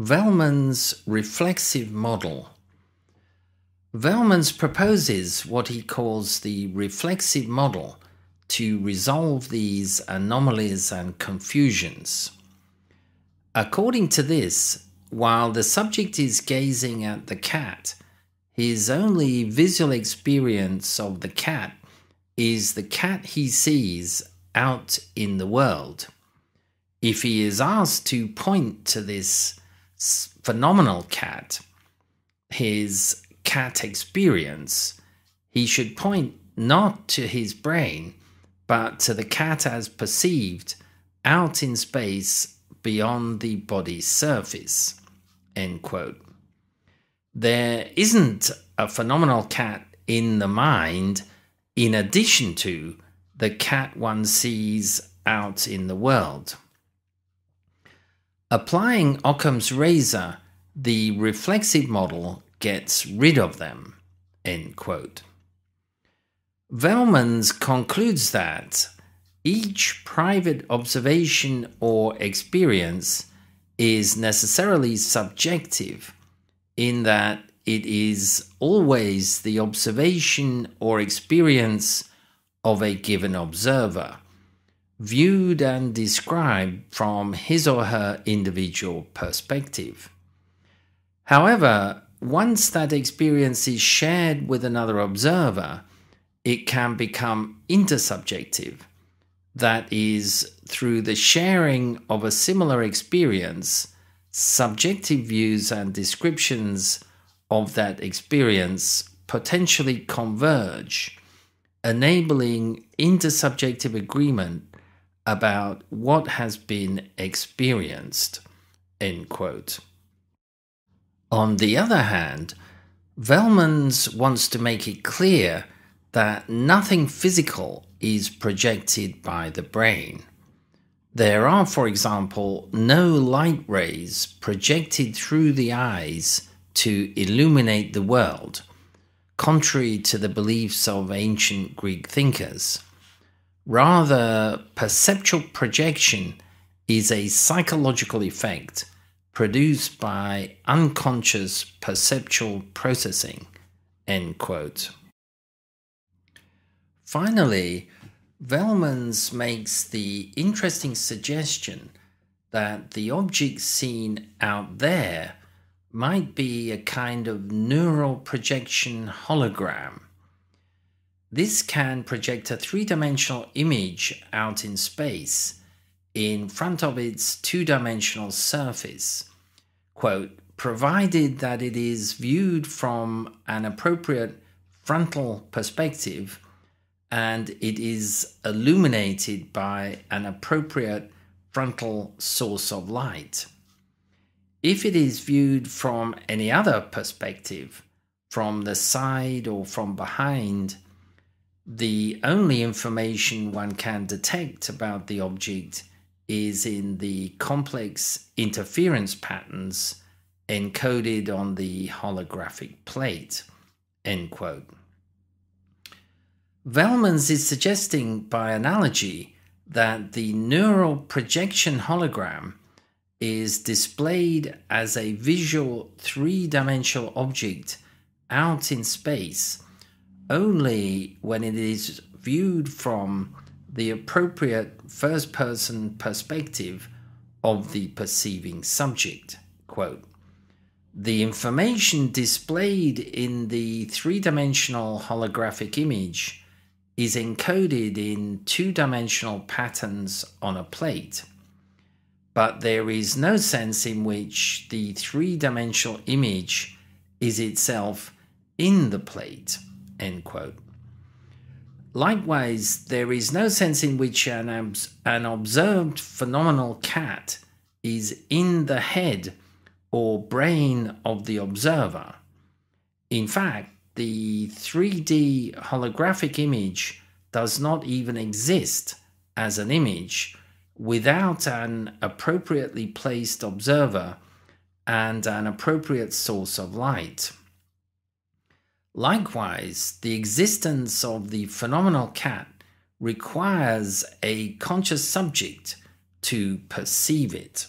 Velman's reflexive model. Velman proposes what he calls the reflexive model to resolve these anomalies and confusions. According to this, while the subject is gazing at the cat, his only visual experience of the cat is the cat he sees out in the world. If he is asked to point to this phenomenal cat, his cat experience, he should point not to his brain, but to the cat as perceived out in space beyond the body's surface. End quote. There isn't a phenomenal cat in the mind in addition to the cat one sees out in the world. Applying Occam's razor, the reflexive model gets rid of them. End quote. Velman concludes that each private observation or experience is necessarily subjective in that it is always the observation or experience of a given observer, viewed and described from his or her individual perspective. However, once that experience is shared with another observer, it can become intersubjective. That is, through the sharing of a similar experience, subjective views and descriptions of that experience potentially converge, enabling intersubjective agreement about what has been experienced. End quote. On the other hand, Velman wants to make it clear that nothing physical is projected by the brain. There are, for example, no light rays projected through the eyes to illuminate the world, contrary to the beliefs of ancient Greek thinkers. Rather, perceptual projection is a psychological effect produced by unconscious perceptual processing. End quote. Finally, Velman makes the interesting suggestion that the object seen out there might be a kind of neural projection hologram. This can project a three-dimensional image out in space in front of its two-dimensional surface, quote, provided that it is viewed from an appropriate frontal perspective and it is illuminated by an appropriate frontal source of light. If it is viewed from any other perspective, from the side or from behind, the only information one can detect about the object is in the complex interference patterns encoded on the holographic plate. End quote. Velman is suggesting by analogy that the neural projection hologram is displayed as a visual three-dimensional object out in space only when it is viewed from the appropriate first-person perspective of the perceiving subject. Quote, the information displayed in the three-dimensional holographic image is encoded in two-dimensional patterns on a plate, but there is no sense in which the three-dimensional image is itself in the plate. End quote. Likewise, there is no sense in which an observed phenomenal cat is in the head or brain of the observer. In fact, the 3D holographic image does not even exist as an image without an appropriately placed observer and an appropriate source of light. Likewise, the existence of the phenomenal cat requires a conscious subject to perceive it.